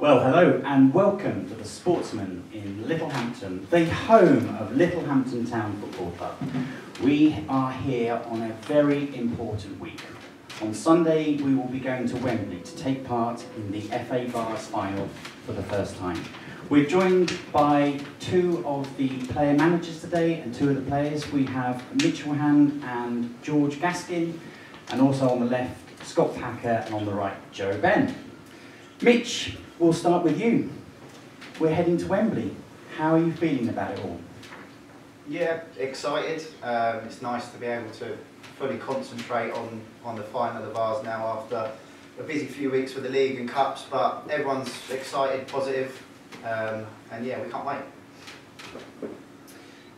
Well, hello and welcome to the Sportsman in Littlehampton, the home of Littlehampton Town Football Club. We are here on a very important week. On Sunday we will be going to Wembley to take part in the FA Vase final for the first time. We're joined by two of the player managers today and two of the players. We have Mitchell Hand and George Gaskin, and also on the left Scott Packer, and on the right Joe Ben. Mitch, we'll start with you. We're heading to Wembley. How are you feeling about it all? Yeah, excited. It's nice to be able to fully concentrate on the final of the Vase now after a busy few weeks with the league and cups, but everyone's excited, positive, and yeah, we can't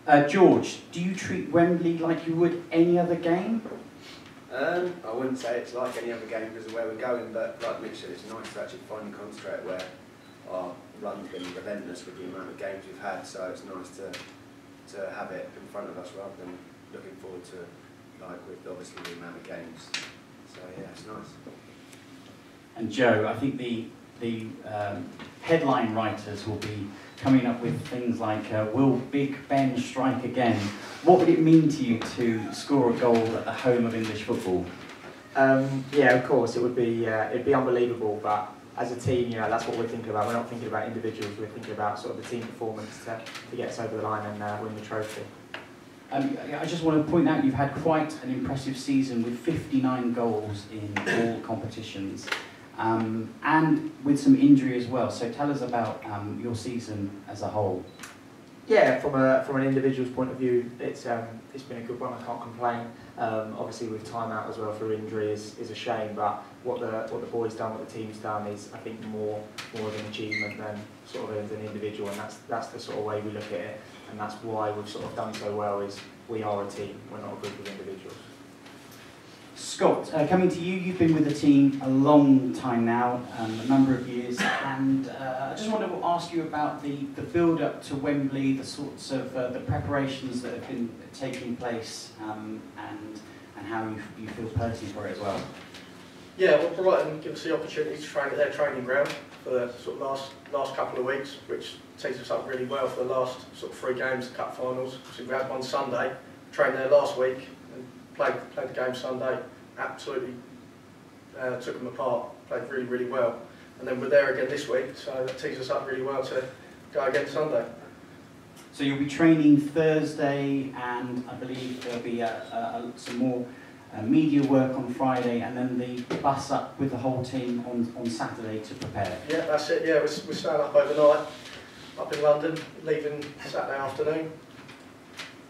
wait. George, do you treat Wembley like you would any other game? I wouldn't say it's like any other game because of where we're going, but like Mitch said, it's nice to actually finally concentrate where our run's been relentless with the amount of games we've had, so it's nice to have it in front of us rather than looking forward to, like, with obviously the amount of games. So yeah, it's nice. And Joe, I think the headline writers will be coming up with things like, will Big Ben strike again? What would it mean to you to score a goal at the home of English football? Yeah, of course, it'd be unbelievable, but as a team, you know, that's what we're thinking about. We're not thinking about individuals, we're thinking about sort of the team performance to get us over the line and win the trophy. I just want to point out you've had quite an impressive season with 59 goals in all competitions. And with some injury as well. So tell us about your season as a whole. Yeah, from an individual's point of view, it's been a good one. I can't complain. Obviously, with time out as well for injury is a shame. But what the boys done, what the team's done, is I think more of an achievement than sort of as an individual, and that's the sort of way we look at it, and that's why we've sort of done so well. Is we are a team. We're not a group of individuals. Scott, coming to you, you've been with the team a long time now, a number of years, and I just want to ask you about the build-up to Wembley, the sorts of the preparations that have been taking place, and how you feel personally for it as well. Yeah, well, Brighton give us the opportunity to train at their training ground for the sort of last couple of weeks, which tees us up really well for the last sort of 3 games, the cup finals. So we had one Sunday, trained there last week, and played the game Sunday. Absolutely took them apart, played really, really well. And then we're there again this week, so that tees us up really well to go again Sunday. So you'll be training Thursday, and I believe there'll be some more media work on Friday, and then the bus up with the whole team on Saturday to prepare. Yeah, that's it. Yeah, we're staying up overnight, up in London, leaving Saturday afternoon.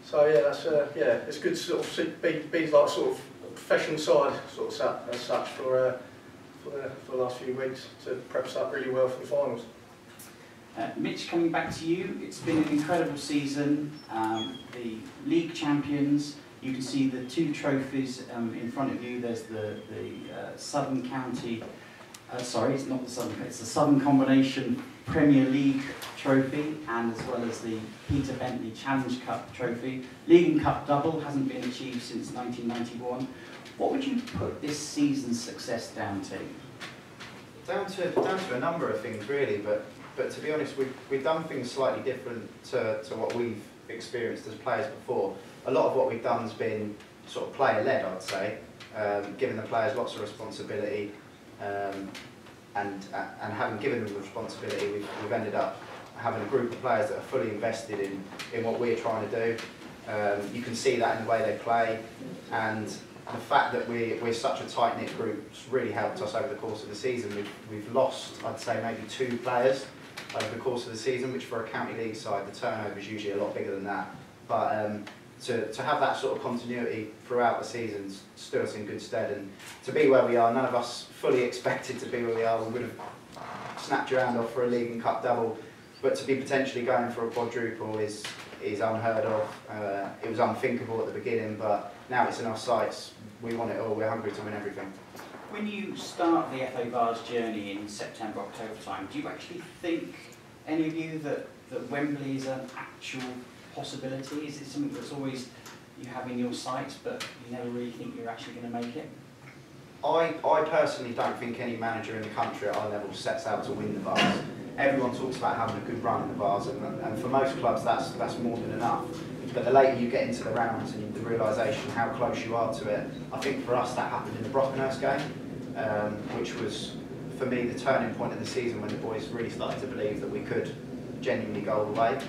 So yeah, that's it's good to sort of be like sort of professional side sort of as such for the last few weeks to prep us up really well for the finals. Mitch, coming back to you, it's been an incredible season. The league champions, you can see the 2 trophies in front of you. There's the Southern County, sorry, it's not the Southern, it's the Southern Combination Premier League trophy, and as well as the Peter Bentley Challenge Cup trophy. League and Cup double hasn't been achieved since 1991. What would you put this season's success down to? Down to a number of things really, but to be honest, we've done things slightly different to what we've experienced as players before. A lot of what we've done has been sort of player-led, I'd say, giving the players lots of responsibility, and having given them the responsibility, we've ended up having a group of players that are fully invested in what we're trying to do. You can see that in the way they play, and the fact that we're such a tight-knit group has really helped us over the course of the season. We've lost, I'd say, maybe 2 players over the course of the season, which for a county league side, the turnover is usually a lot bigger than that. But to have that sort of continuity throughout the season stood us in good stead, and to be where we are, none of us fully expected to be where we are. We would have snapped your hand off for a league and cup double, but to be potentially going for a quadruple is unheard of. It was unthinkable at the beginning, but now it's in our sights. We want it all. We're hungry to win everything. When you start the FA Vase journey in September, October time, do you actually think, any of you, that Wembley is an actual possibility? Is it something that's always you have in your sights, but you never really think you're actually going to make it? I personally don't think any manager in the country at our level sets out to win the Vase. Everyone talks about having a good run in the Vase, and for most clubs that's more than enough. But the later you get into the rounds and the realisation how close you are to it, I think for us that happened in the Brockenhurst game, which was, for me, the turning point of the season when the boys really started to believe that we could genuinely go all the way.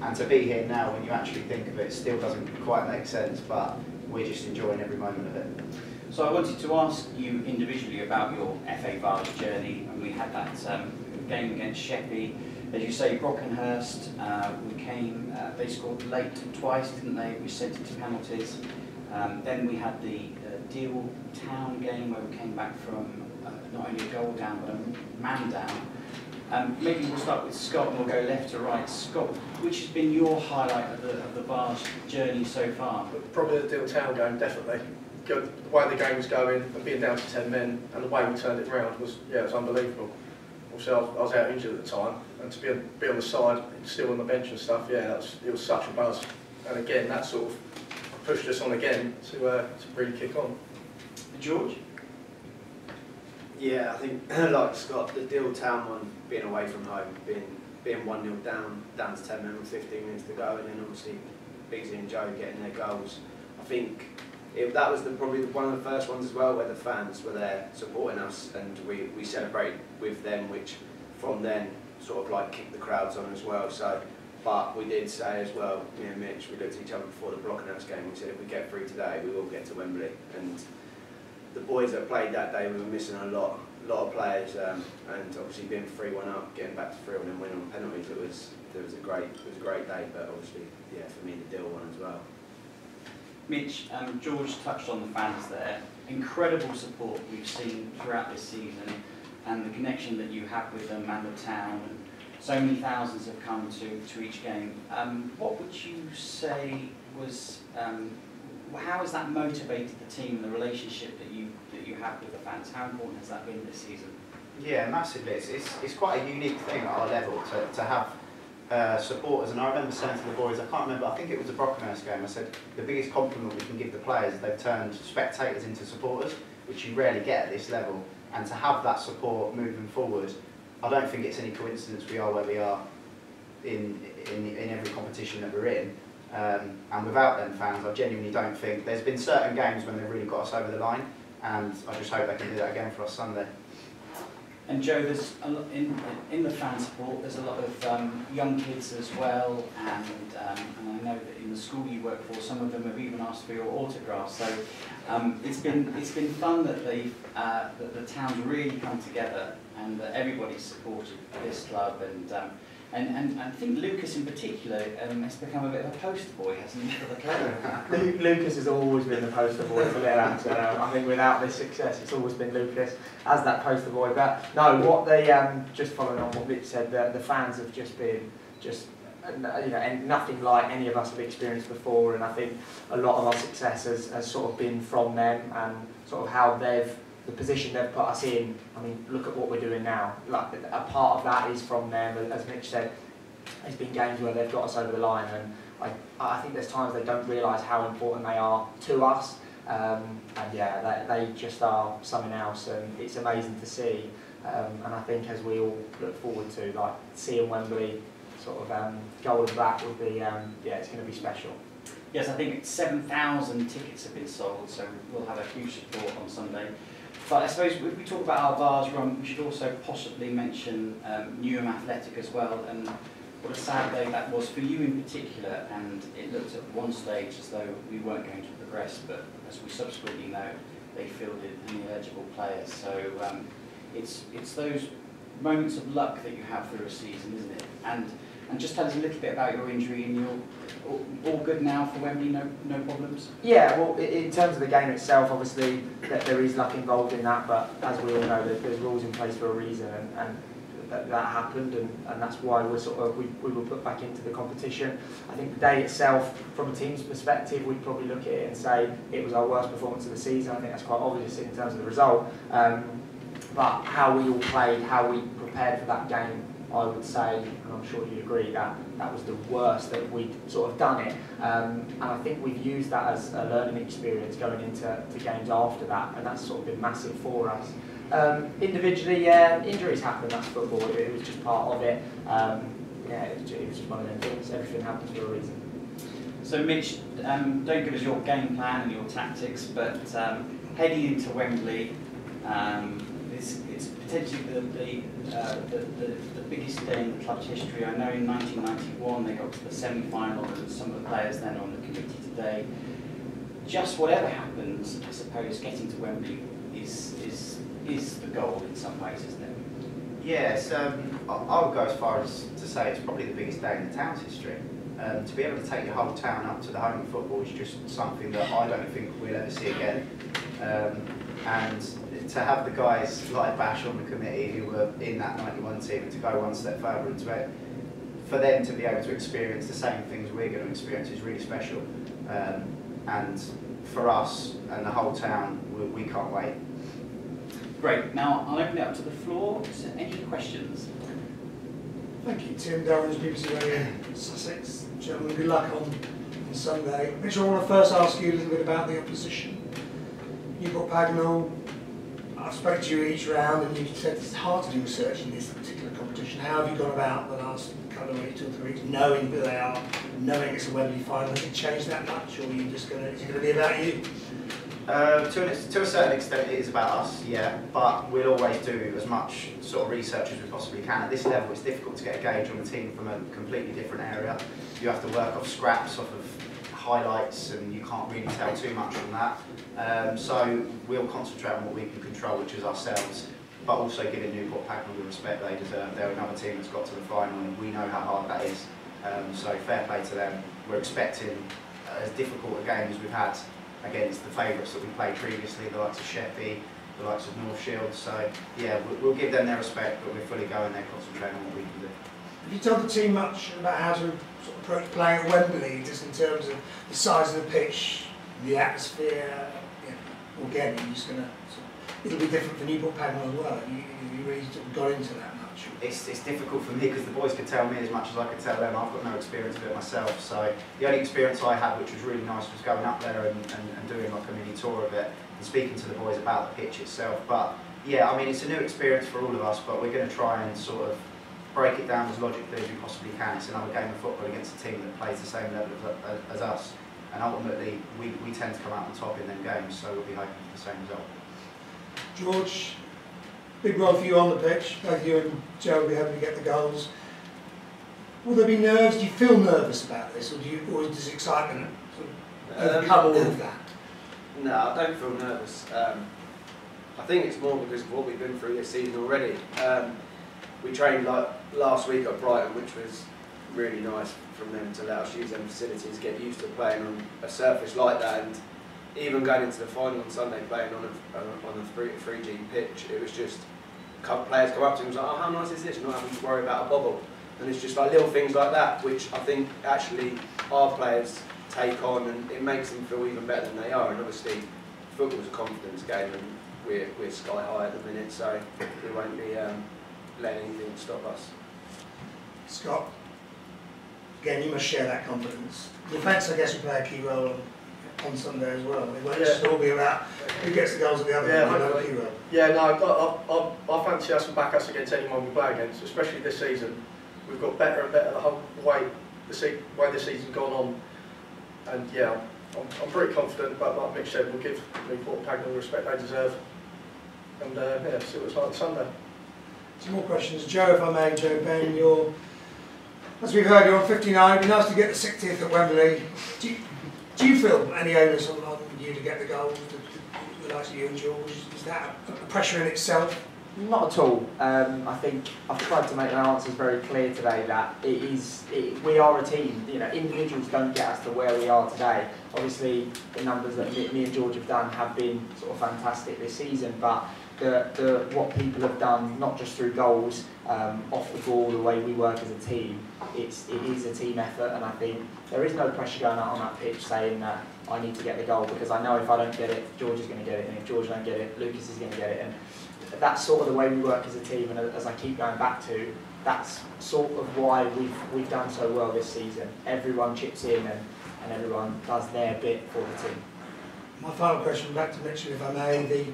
And to be here now, when you actually think of it, still doesn't quite make sense, but we're just enjoying every moment of it. So I wanted to ask you individually about your FA Vase journey, and we had that game against Sheppey. As you say, Brockenhurst, we came, they scored late twice, didn't they? We sent it to penalties. Then we had the Deal Town game where we came back from not only a goal down, but a man down. Maybe we'll start with Scott and we'll go left to right. Scott, which has been your highlight of the Vase journey so far? Probably the Deal Town game, definitely. The way the game was going, and being down to 10 men, and the way we turned it around was, yeah, it was unbelievable. Obviously, I was out injured at the time, and to be on the side, still on the bench and stuff, yeah, it was such a buzz. And again, that sort of pushed us on again to really kick on. George? Yeah, I think like Scott, the Deal Town one, being away from home, being 1-0 down to 10 men with 15 minutes to go, and then obviously Biggsy and Joe getting their goals. I think that was probably one of the first ones as well, where the fans were there supporting us, and we celebrated with them, which from then sort of like kicked the crowds on as well. So, but we did say as well, me and Mitch, we looked at each other before the Brockenhurst game. We said if we get through today, we will get to Wembley. And the boys that played that day, we were missing a lot of players, and obviously being 3-1 up, getting back to 3-1 and winning on penalties, it was a great day. But obviously, yeah, for me the Deal one as well. Mitch, George touched on the fans there. Incredible support we've seen throughout this season, and the connection that you have with them and the town. And so many thousands have come to each game. What would you say was, how has that motivated the team and the relationship that you have with the fans? How important has that been this season? Yeah, massively. It's quite a unique thing at our level to have supporters, and I remember saying to the boys, I can't remember, I think it was a Brockenhurst game, I said the biggest compliment we can give the players is they've turned spectators into supporters, which you rarely get at this level, and to have that support moving forward, I don't think it's any coincidence we are where we are in every competition that we're in, and without them fans I genuinely don't think, there's been certain games when they've really got us over the line, and I just hope they can do that again for us Sunday. And Joe, there's a lot in the fan support. There's a lot of young kids as well, and I know that in the school you work for, some of them have even asked for your autograph. So it's been fun that that the town's really come together and that everybody's supported this club, and I think Lucas in particular has become a bit of a poster boy, hasn't he, for the club? Lucas has always been the poster boy for Littlehampton. I think without this success, it's always been Lucas as that poster boy. But no, what they just following on what Mitch said, the fans have just been and nothing like any of us have experienced before. And I think a lot of our success has sort of been from them and sort of how the position they've put us in. I mean, look at what we're doing now. Like, a part of that is from them, as Mitch said. There's been games where they've got us over the line, and I think there's times they don't realise how important they are to us. And yeah, they just are something else, and it's amazing to see. And I think as we all look forward to seeing Wembley sort of gold and black would be, it's going to be special. Yes, I think 7,000 tickets have been sold, so we'll have a huge support on Sunday. But I suppose if we talk about our Vase run, we should also possibly mention Newham Athletic as well, and what a sad day that was for you in particular. And it looked at one stage as though we weren't going to progress, but as we subsequently know, they fielded ineligible players. So it's those moments of luck that you have through a season, isn't it? And just tell us a little bit about your injury, and you're all good now for Wembley, no problems? Yeah, well, in terms of the game itself, obviously there is luck involved in that, but as we all know, there's rules in place for a reason, and that happened, and that's why we were put back into the competition. I think the day itself, from a team's perspective, we'd probably look at it and say it was our worst performance of the season. I think that's quite obvious in terms of the result. But how we all played, how we prepared for that game, I would say, and I'm sure you'd agree, that that was the worst that we'd sort of done it. And I think we've used that as a learning experience going into games after that, and that's sort of been massive for us. Individually, yeah, injuries happen, that's football, it was just part of it. Yeah, it was just one of them things, everything happens for a reason. So Mitch, don't give us your game plan and your tactics, but heading into Wembley, it's potentially the biggest day in the club's history. I know in 1991 they got to the semi-final, and some of the players then on the committee today. Just whatever happens, I suppose getting to Wembley is the goal in some ways, isn't it? Yes, I would go as far as to say it's probably the biggest day in the town's history. To be able to take your whole town up to the home of football is just something that I don't think we'll ever see again. And to have the guys like Bash on the committee who were in that 91 team, and to go one step further into it, for them to be able to experience the same things we're going to experience is really special. And for us and the whole town, we can't wait. Great. Now I'll open it up to the floor. Is there any questions? Thank you, Tim Darren's BBC Radio Sussex. Gentlemen, good luck on Sunday. Mitch, I want to first ask you a little bit about the opposition. Newport Pagnell, I've spoken to you each round and you said it's hard to do research in this particular competition. How have you gone about the last couple of weeks, 2 or 3 weeks, knowing who they are, knowing it's a Wembley final? Has it changed that much, or are you just is it going to be about you? To a certain extent it is about us, yeah, but we'll always do as much sort of research as we possibly can. At this level it's difficult to get a gauge on a team from a completely different area. You have to work off scraps, off of highlights, and you can't really tell too much from that. So we'll concentrate on what we can control, which is ourselves, but also giving Newport Pagnell the respect they deserve. They're another team that's got to the final and we know how hard that is. So fair play to them. We're expecting as difficult a game as we've had against the favourites that we played previously, the likes of Sheppey, the likes of North Shield. So yeah, we'll give them their respect, but we're fully going there, concentrating on what we can do. Have you told the team much about how to sort of approach playing at Wembley, just in terms of the size of the pitch, the atmosphere? Well, again, you're just going to. It'll be different for Newport Pagnell as well. You really sort of got into that much. It's difficult for me because the boys could tell me as much as I could tell them. I've got no experience of it myself, so the only experience I had, which was really nice, was going up there and doing like a mini tour of it and speaking to the boys about the pitch itself. But yeah, I mean, it's a new experience for all of us, but we're going to try and sort of break it down as logically as we possibly can. It's another game of football against a team that plays the same level as us, and ultimately we tend to come out on top in them games, so we'll be hoping for the same result. George, big role for you on the pitch. Both you and Joe will be hoping to get the goals. Will there be nerves? Do you feel nervous about this, or does excitement sort of overcome all of that? No, I don't feel nervous. I think it's more because of what we've been through this season already. We trained like last week at Brighton, which was really nice from them to let us use them facilities, get used to playing on a surface like that, and even going into the final on Sunday playing on a 3G pitch, it was just a couple of players come up to him and was like, oh, how nice is this? Not having to worry about a bobble. And it's just like little things like that, which I think actually our players take on, and it makes them feel even better than they are. And obviously, football's a confidence game, and we're sky high at the minute, so we won't be letting anything stop us. Scott, again, you must share that confidence. Defence, I guess, will play a key role on Sunday as well. It won't just all be about who gets the goals at the other end. Yeah, no, I fancy us and back us against anyone we play against, especially this season. We've got better and better the whole way the season's gone on, and yeah, I'm pretty confident. But like Mitch said, we'll give Newport Pagnell the respect they deserve, and yeah, see what it's like on Sunday. Some more questions, Joe, if I may. Joe Ben, as we've heard, you're on 59. It'd be nice to get the 60th at Wembley. Do you feel any onus on you to get the goals, the likes of you and George? Is that a pressure in itself? Not at all. I think I've tried to make my answers very clear today that we are a team. You know, individuals don't get us to where we are today. Obviously, the numbers that me and George have done have been sort of fantastic this season, but what people have done, not just through goals, off the ball, the way we work as a team, it is a team effort, and I think there is no pressure going out on that pitch saying that I need to get the goal, because I know if I don't get it, George is going to get it, and if George don't get it, Lucas is going to get it, and that's sort of the way we work as a team, and as I keep going back to, that's sort of why we've done so well this season. Everyone chips in and everyone does their bit for the team. My final question, back to Mitchell, if I may. The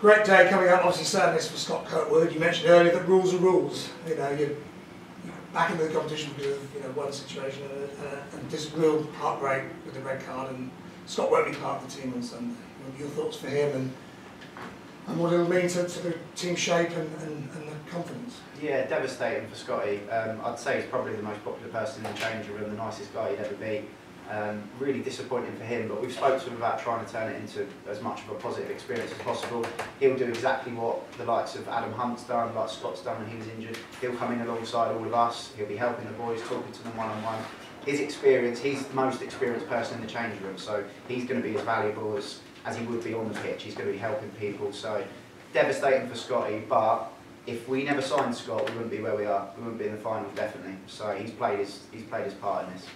great day coming up, obviously sadness for Scott Kirkwood. You mentioned earlier that rules are rules. You know, you're back into the competition because of one situation and just real heartbreak with the red card. And Scott won't be part of the team on Sunday. Your thoughts for him and what it'll mean to the team shape and the confidence? Yeah, devastating for Scotty. I'd say he's probably the most popular person in the changing room, the nicest guy he'd ever be. Really disappointing for him, but we've spoken to him about trying to turn it into as much of a positive experience as possible. He'll do exactly what the likes of Adam Hunt's done, like Scott's done when he was injured. He'll come in alongside all of us, he'll be helping the boys, talking to them one-on-one. His experience, he's the most experienced person in the changing room, so he's going to be as valuable as he would be on the pitch. He's going to be helping people, so devastating for Scotty, but if we never signed Scott, we wouldn't be where we are. We wouldn't be in the final, definitely. So he's played his part in this.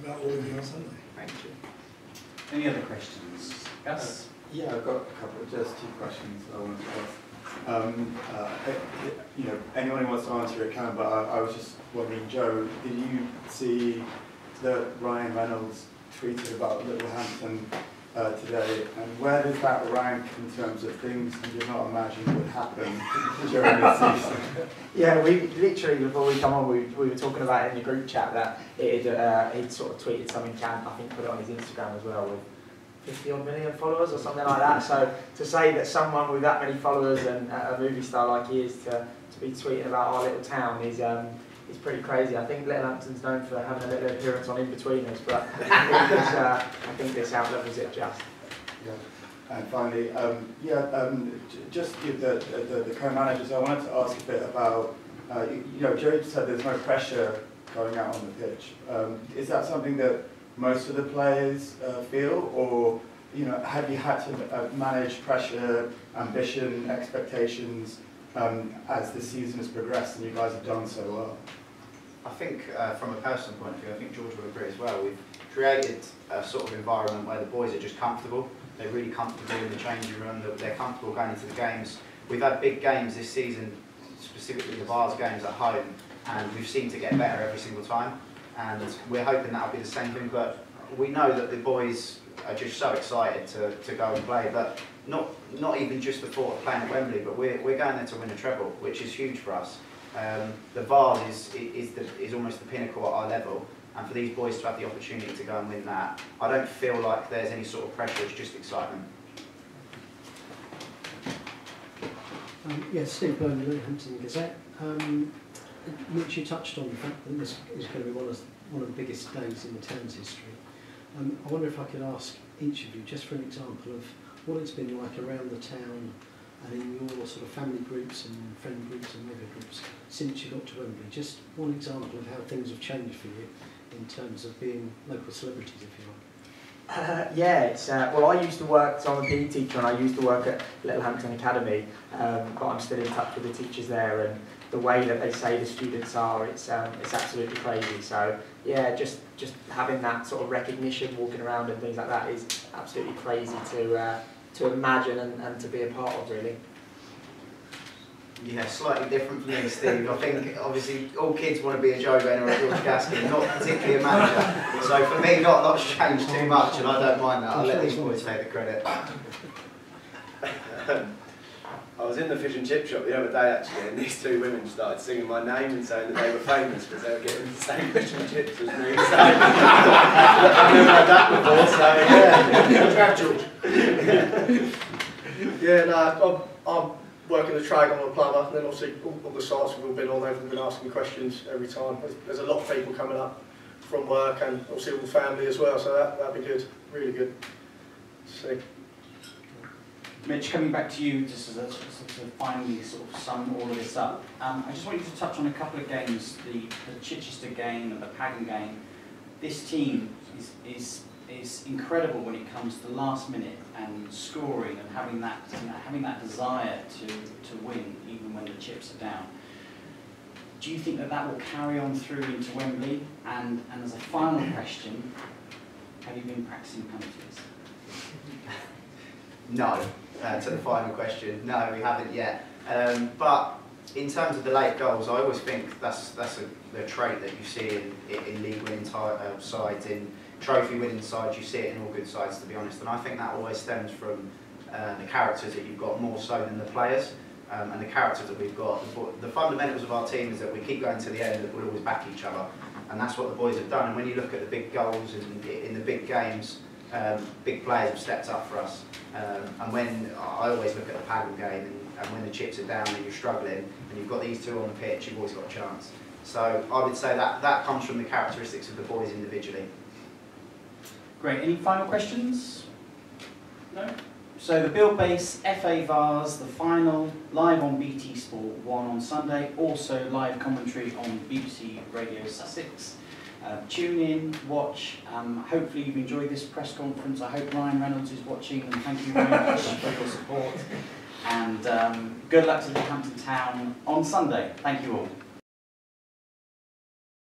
About all of you on Sunday. Thank you. Any other questions? Gus? Yeah, I've got a couple, just 2 questions I wanted to ask. You know, anyone who wants to answer it can, but I was just wondering, Joe, did you see that Ryan Reynolds tweeted about Littlehampton today, and where does that rank in terms of things you did not imagine would happen during the season? Yeah, we literally, before we come on, we were talking about it in the group chat that he'd sort of tweeted something, I think put it on his Instagram as well, with 50-odd million followers or something like that. So to say that someone with that many followers and a movie star like he is to be tweeting about our little town is pretty crazy. I think Littlehampton's known for having a little appearance on In-Betweeners, but I think this outlevels it just. Yeah. And finally, just the co-managers, I wanted to ask a bit about, you know, Joe said there's no pressure going out on the pitch. Is that something that most of the players feel, or you know, have you had to manage pressure, ambition, expectations as the season has progressed and you guys have done so well? I think from a personal point of view, I think George will agree as well. We've created a sort of environment where the boys are just comfortable. They're really comfortable in the changing room. They're comfortable going into the games. We've had big games this season, specifically the Vars games at home, and we've seemed to get better every single time. And we're hoping that'll be the same thing. But we know that the boys are just so excited to go and play. But not even just the thought of playing at Wembley, but we're going there to win a treble, which is huge for us. The Vars is almost the pinnacle at our level, and for these boys to have the opportunity to go and win that, I don't feel like there's any sort of pressure, it's just excitement. Yes, Steve Byrne, Littlehampton Gazette. Mitch, you touched on the fact that this is going to be one of the biggest days in the town's history. I wonder if I could ask each of you, just for an example of what it's been like around the town and in your sort of family groups and friend groups and neighbour groups since you got to Wembley. Just one example of how things have changed for you in terms of being local celebrities, if you like. Yeah, it's well, I used to work, so I'm a PE teacher, and I used to work at Littlehampton Academy, but I'm still in touch with the teachers there, and the way that they say the students are, it's absolutely crazy. So yeah, just having that sort of recognition, walking around and things like that is absolutely crazy to imagine and to be a part of, really. Yeah, slightly different from me, Steve. I think obviously all kids want to be a Joe Benner or a George Gaskin, not particularly a manager. So for me, not a lot's changed too much, and I don't mind that. I'll let these boys take the credit. I was in the fish and chip shop the other day actually, and these 2 women started singing my name and saying that they were famous because they were getting the same fish and chips as me. So I've never had that before, so yeah. Yeah, no, I'm working the trade, I'm a plumber, and then obviously all the sites we've all been on, they've been asking me questions every time. There's a lot of people coming up from work and obviously all the family as well, so that'd be good, really good to see. Mitch, coming back to you, just as a sort of finally sort of sum all of this up, I just want you to touch on a couple of games, the Chichester game and the Pagan game. This team is incredible when it comes to last minute and scoring and having that desire to win even when the chips are down. Do you think that will carry on through into Wembley? And as a final question, have you been practicing penalties? No, to the final question. No, we haven't yet. But in terms of the late goals, I always think that's a trait that you see in league winning sides, in trophy winning sides. You see it in all good sides, to be honest. And I think that always stems from the characters that you've got more so than the players. And the characters that we've got. The fundamentals of our team is that we keep going to the end, that we'll always back each other. And that's what the boys have done. And when you look at the big goals in the big games, big players have stepped up for us. And when I always look at the paddle game, and when the chips are down and you're struggling, and you've got these two on the pitch, you've always got a chance. So I would say that comes from the characteristics of the boys individually. Great. Any final questions? No? So the Build Base FA Vars, the final, live on BT Sport 1 on Sunday, also live commentary on BBC Radio Sussex. Tune in, watch. Hopefully you've enjoyed this press conference. I hope Ryan Reynolds is watching, and thank you very much for your support. And good luck to Littlehampton Town on Sunday. Thank you all.